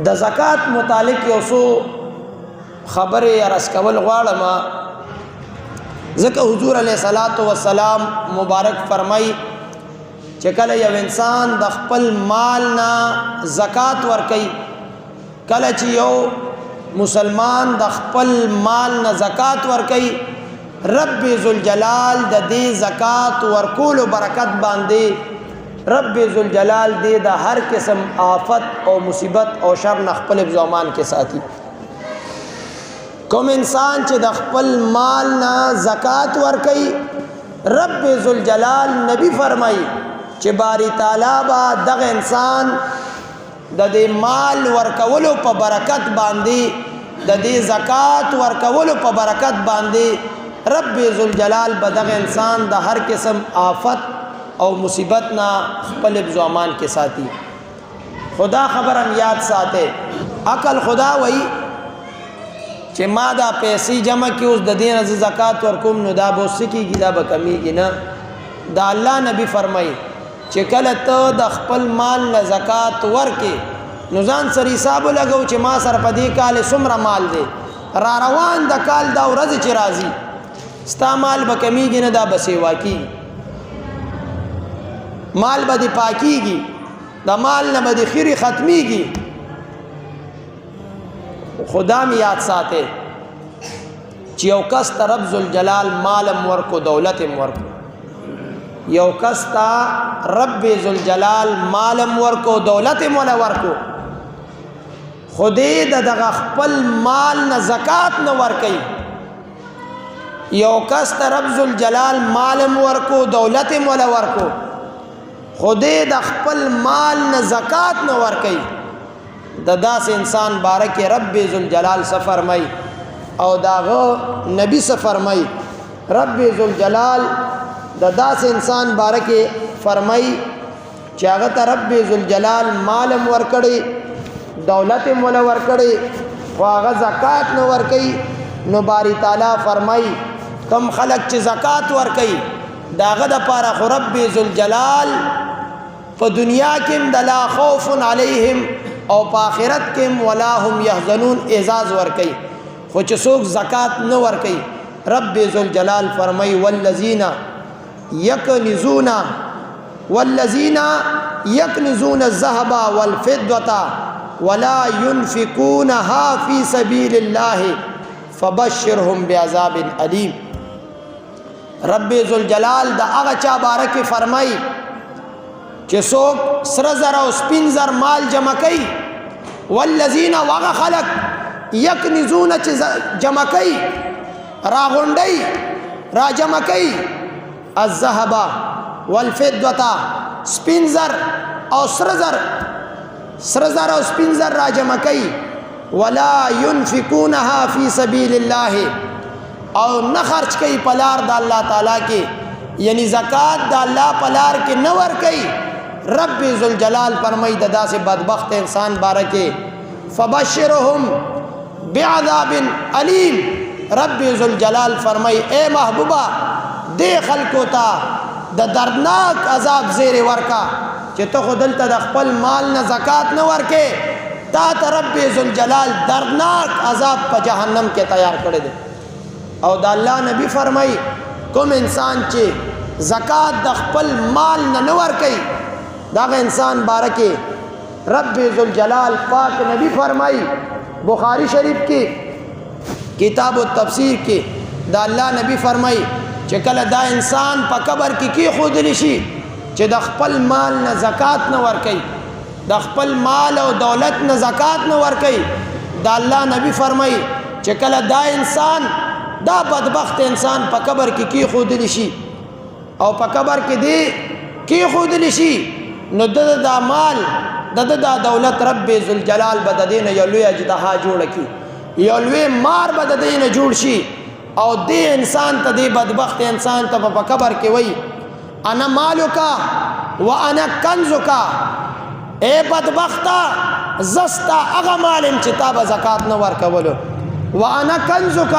د زکات متعلق یو څو خبرې عرض کول غواړم ځکه حضور علیه الصلاۃ والسلام مبارک فرمای چې کله یو انسان د خپل مال نه زکات ورکړي کله چې یو مسلمان د خپل مال نه زکات ورکړي رب ذوالجلال د دې زکات ورکولو برکت باندې رب ذوالجلال دې د هر قسم آفت او مصیبت او شر نه خپل ځومان کې ساتي کوم انسان چې د خپل مال نه زکات ورکړي رب ذوالجلال نبی فرمایي چې باری تعالی با دغه انسان د دې مال ورکولو په برکت باندې د دې زکات ورکولو په برکت باندې رب ذوالجلال به دغه انسان د هر قسم آفت او مصیبت نه خپل ځومان کې ساتي خدا خبرم یاد ساته عقل خدا وای چې ما دا پیسې جمع کې اوس د دین از زکات ورکوم نو دا به سکیږي دا به کمیږي نه دا الله نبی فرمایي چې کله ته د خپل مال نه زکات ورکې نو ځان سره حساب لګو چې ما سره په دې کال څومره مال دی را روان د کال دا ورځ چې راځي ستا مال به کمیږي نه دا به سیوا کیږي مال به دې پاکیږي د مال نه به دې خیری ختمیږي خدا می یاد ساته چې یو کس ته رب ذوالجلال مالم ورکو دولتم ورکو یو کس ته رب ذوالجلال مالم ورکو دولتم ولا ورکو خودی دغه خپل مال نه زکات نه ورکي یو کس ته رب ذوالجلال مالم ورکو دولتم ولا ورکو خودی د خپل مال نه زکات نه ورکي د داس انسان بارک رب ذوالجلال فرمای او داغه نبی فرمای رب ذوالجلال د داس انسان بارک فرمای چې هغه ته رب ذوالجلال مالم ورکړي دولت مولا ورکړي خو هغه زکات نه ورکړي نو باری تعالی فرمای کم خلق چې زکات ورکړي داغه د پاره خو رب ذوالجلال په دنیا کې دلا خوف علیهم او په آخرت کې ولا هم يحزنون اعزاز ورکي خو چې څوک زکات نه ورکي رب ذوالجلال فرمای والذین یکنزون الذهب والفضة ولا ينفقونها في سبيل الله فبشرهم بعذاب الیم رب ذوالجلال د هغه چا بارک فرمای چې څوک سره زر او سپین زر مال جمع کوي والذین وغ خلق یکنزون چې جمع کوي راغونډي را جمع کوي الذهب والفضة سپین زر او سره زر او سپین زر را جمع کوي ولا ينفقونها في سبيل الله او نه خرج کوي په لار د الله تعالی کې یعنی زکات د الله په لار کې نه ور کوي رب ذوالجلال فرمای د داسې بدبخت انسان بارکه فبشرهم بعذاب علیم رب ذوالجلال فرمای اے محبوبا دې خلکو ته د دردناک عذاب زیر ورکا چې ته خودلته د خپل مال نه زکات نه ورکې تا ته رب ذوالجلال دردناک عذاب په جهنم کې تیار کړی دی او د الله نبی فرمای کوم انسان چې زکات د خپل مال نه ورکي داغه انسان بارکه رب ذوالجلال پاک نبی فرمای بخاری شریف کې کتاب التفسیر کې دا الله نبی فرمای چې کله دا انسان په قبر کې خودلی شي چې د خپل مال نه زکات نه ورکي د خپل مال او دولت نه زکات نه ورکي دا الله نبی فرمای چې کله دا انسان دا بدبخت انسان په قبر کې خودلی شي او په قبر کې دی خودلی شي نو د مال د دولت رب ذوالجلال بد دین یو لوی اجدها جوړ کی یو لوی مار بد دین جوړ شي او دې انسان ته دې بدبخت انسان ته په قبر کې وای انا مالک وانا کنزک اے بدبختا زستا هغه مال چې تا به زکات نه ورکولو وانا کنزک